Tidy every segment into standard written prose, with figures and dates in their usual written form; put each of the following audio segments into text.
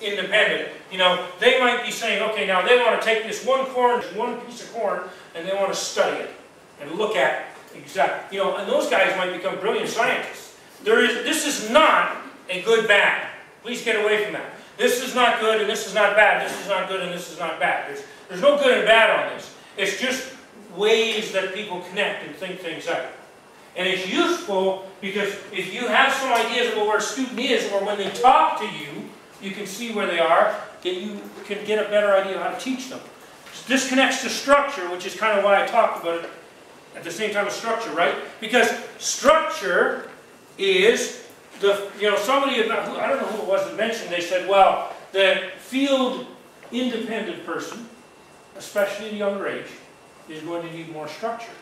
independent, you know, they might be saying, okay, now they want to take this one corn, this one piece of corn, and they want to study it and look at exactly, you know, and those guys might become brilliant scientists. This is not a good bad. Please get away from that. This is not good and this is not bad. This is not good and this is not bad. There's no good and bad on this. It's just ways that people connect and think things out. And it's useful because if you have some ideas about where a student is, or when they talk to you, you can see where they are, then you can get a better idea of how to teach them. This connects to structure, which is kind of why I talked about it at the same time as structure, right? Because structure is the, you know, somebody, I don't know who it was that mentioned, they said, well, the field independent person, especially at a younger age, is going to need more structure.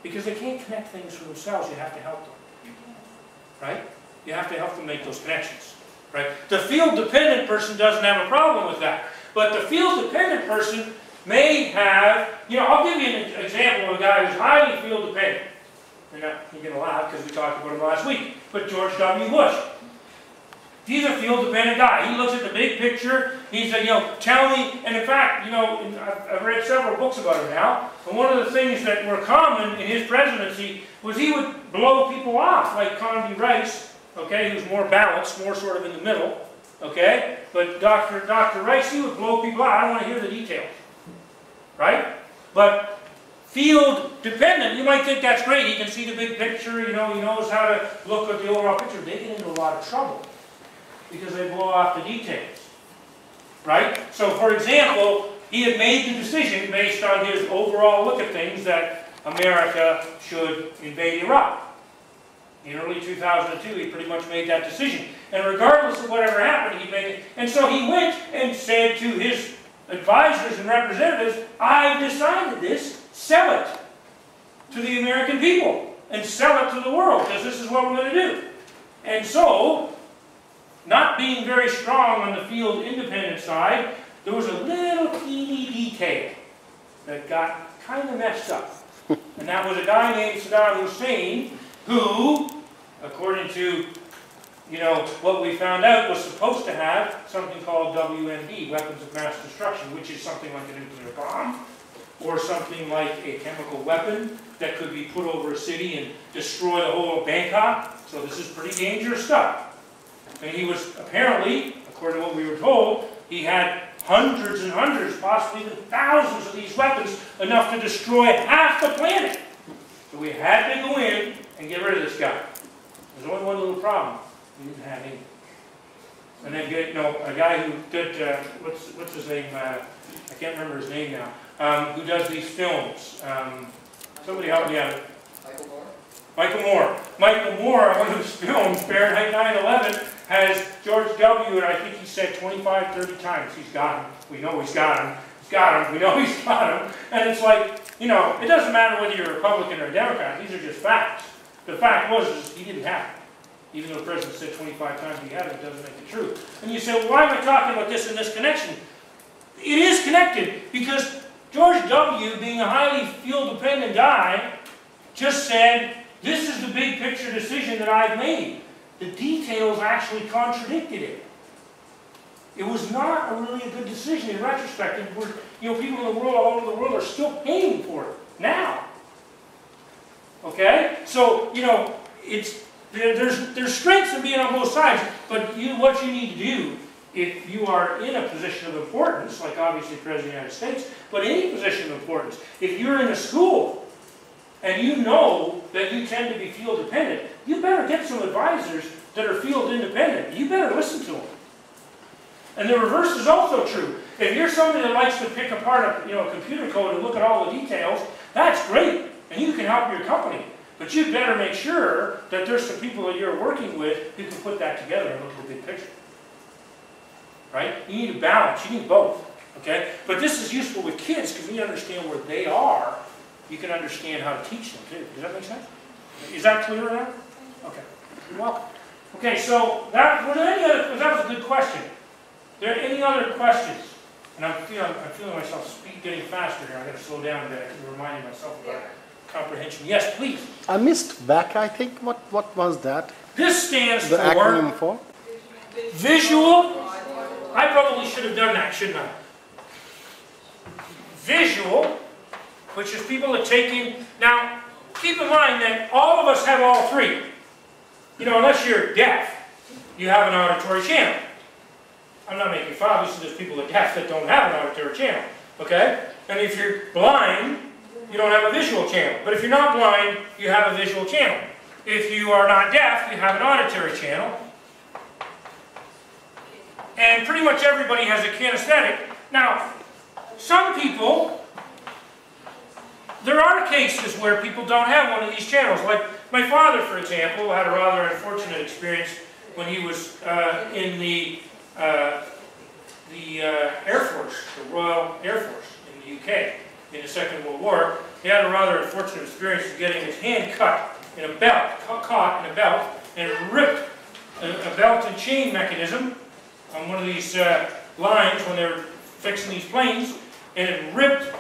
Because they can't connect things for themselves, you have to help them. Right? You have to help them make those connections. Right? The field-dependent person doesn't have a problem with that. But the field-dependent person may have, you know, I'll give you an example of a guy who's highly field-dependent. You're going to laugh because we talked about him last week. But George W. Bush. He's a field-dependent guy. He looks at the big picture. He said, you know, tell me, and in fact, you know, I've read several books about him now, and one of the things that were common in his presidency was he would blow people off, like Condi Rice, okay, who's more balanced, more sort of in the middle, okay, but Dr. Rice, he would blow people out. I don't want to hear the details, right? But field-dependent, you might think that's great. He can see the big picture, you know, he knows how to look at the overall picture. They get into a lot of trouble because they blow off the details, right? So, for example, he had made the decision based on his overall look at things that America should invade Iraq. In early 2002, he pretty much made that decision. And regardless of whatever happened, he made it. And so he went and said to his advisors and representatives, I've decided this, sell it to the American people and sell it to the world, because this is what we're going to do. And so, not being very strong on the field independent side, there was a little teeny detail that got kind of messed up. And that was a guy named Saddam Hussein who, according to, you know, what we found out, was supposed to have something called WMD, weapons of mass destruction, which is something like a nuclear bomb or something like a chemical weapon that could be put over a city and destroy the whole of Bangkok. So this is pretty dangerous stuff. And he was apparently, according to what we were told, he had hundreds and hundreds, possibly even thousands of these weapons, enough to destroy half the planet. So we had to go in and get rid of this guy. There's only one little problem. We didn't have any. And then get, no, a guy who did, what's his name? I can't remember his name now. Who does these films? Somebody help me out. Michael Moore. Michael Moore, one of his films, Fahrenheit 9/11, has George W., and I think he said 25, 30 times, he's got him. We know he's got him. He's got him. We know he's got him. And it's like, you know, it doesn't matter whether you're a Republican or a Democrat. These are just facts. The fact was he didn't have it. Even though the president said 25 times he had it, it doesn't make it true. And you say, well, why am I talking about this and this connection? It is connected because George W., being a highly field-dependent guy, just said, this is the big picture decision that I've made. The details actually contradicted it. It was not a really a good decision in retrospect. And we're, you know, people in the world, all over the world, are still paying for it now. Okay? So, you know, there's strengths in being on both sides, but what you need to do, if you are in a position of importance, like obviously President of the United States, but any position of importance, if you're in a school, and you know that you tend to be field dependent, you better get some advisors that are field independent. You better listen to them. And the reverse is also true. If you're somebody that likes to pick apart a computer code and look at all the details, that's great, and you can help your company. But you'd better make sure that there's some people that you're working with who can put that together and look at the big picture. Right? You need a balance. You need both. Okay? But this is useful with kids because when you understand where they are, you can understand how to teach them too. Does that make sense? Is that clear enough? Okay. You're welcome. Okay, so that was a good question. Are there any other questions? And I'm feeling myself getting faster here. I've got to slow down a bit. I'm reminding myself about comprehension. Yes, please. I missed back, I think. What was that? This stands the for... acronym for? Visual. I I probably should have done that, shouldn't I? Visual, which is people that take in. Now, keep in mind that all of us have all three. You know, unless you're deaf, you have an auditory channel. I'm not making fun. Obviously, there's people that are deaf that don't have an auditory channel. Okay? And if you're blind, you don't have a visual channel. But if you're not blind, you have a visual channel. If you are not deaf, you have an auditory channel. And pretty much everybody has a kinesthetic. Now, some people, there are cases where people don't have one of these channels. Like my father, for example, had a rather unfortunate experience when he was in the Air Force, the Royal Air Force in the UK in the Second World War. He had a rather unfortunate experience of getting his hand cut in a belt, caught in a belt, and ripped a belt and chain mechanism on one of these lines when they were fixing these planes, and it ripped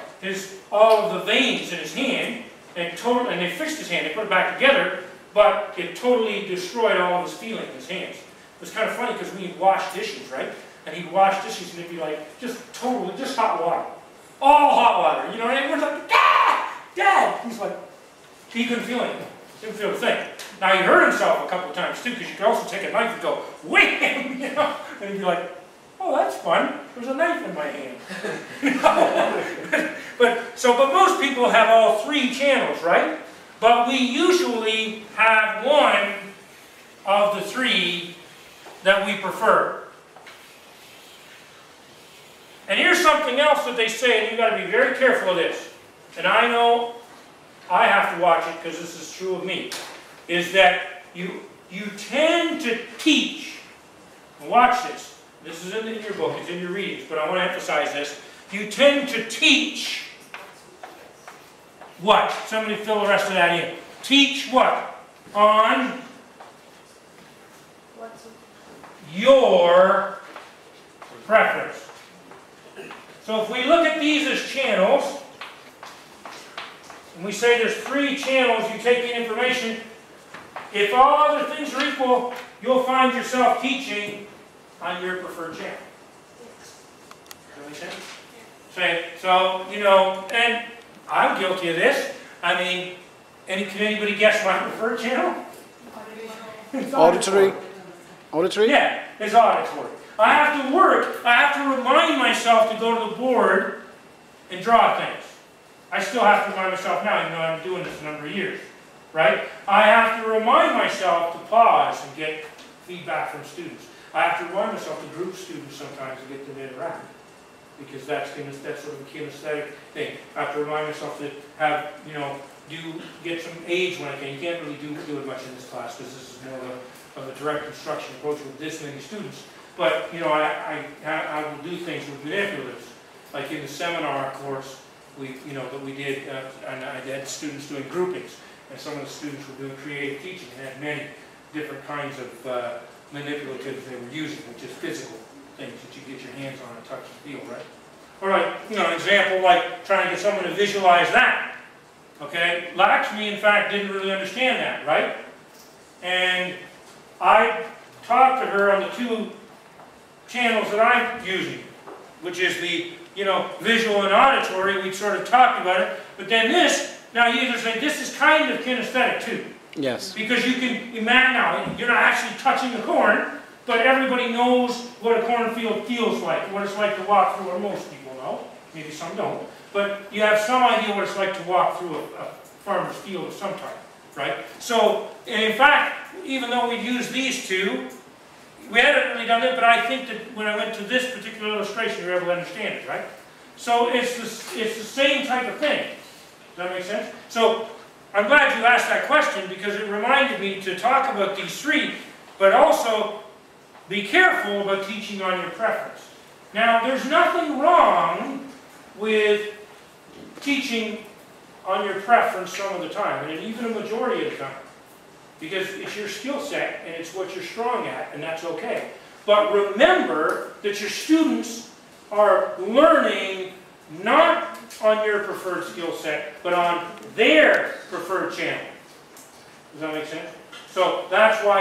all of the veins in his hand, and they fixed his hand, they put it back together, but it totally destroyed all of his feeling in his hands. It was kind of funny because when he'd wash dishes, right? And he'd wash dishes and it'd be like, just hot water. All hot water, you know, and everyone's like, Dad! Dad! He's like, he couldn't feel anything. Didn't feel a thing. Now he hurt himself a couple of times too, because you could also take a knife and go, wham! You know? And he'd be like, oh, that's fun. There's a knife in my hand. You know? But most people have all three channels, right? But we usually have one of the three that we prefer. And here's something else that they say, and you've got to be very careful of this. And I know I have to watch it because this is true of me. Is that you tend to teach, and watch this. This is in your book, it's in your readings, but I want to emphasize this. You tend to teach what? Somebody fill the rest of that in. Teach what? On your preference. So if we look at these as channels, and we say there's three channels you take in information, if all other things are equal, you'll find yourself teaching on your preferred channel. Does that make sense? So, you know, and I'm guilty of this. I mean, can anybody guess my preferred channel? It's Auditory? Auditory? Yeah, it's auditory. I have to work, I have to remind myself to go to the board and draw things. I still have to remind myself now, even though I've been doing this a number of years. Right? I have to remind myself to pause and get feedback from students. I have to remind myself to group students sometimes to get them to interact. Because that's sort of a kinesthetic thing. I have to remind myself to have, you know, get some age when I can. You can't really do it much in this class because this is more of a direct instruction approach with this many students. But, you know, I will do things with manipulatives. Like in the seminar course that we did, and I had students doing groupings. And some of the students were doing creative teaching and had many different kinds of manipulatives they were using, which is physical things that you get your hands on and touch and feel, right? All right, you know, an example like trying to get someone to visualize that. Okay, Lakshmi, in fact, didn't really understand that, right? And I talked to her on the two channels that I'm using, which is the, you know, visual and auditory. We sort of talked about it, but then this. Now you either say this is kind of kinesthetic too. Yes. Because you can imagine now, you're not actually touching the corn, but everybody knows what a cornfield feels like, what it's like to walk through, or most people know, maybe some don't, but you have some idea what it's like to walk through a farmer's field of some type, right? So, and in fact, even though we use these two, we hadn't really done it, but I think that when I went to this particular illustration, you were able to understand it, right? So it's the same type of thing. Does that make sense? So I'm glad you asked that question because it reminded me to talk about these three, but also be careful about teaching on your preference. Now, there's nothing wrong with teaching on your preference some of the time, and even a majority of the time, because it's your skill set and it's what you're strong at, and that's okay. But remember that your students are learning not on your preferred skill set, but on their preferred channel. Does that make sense? So that's why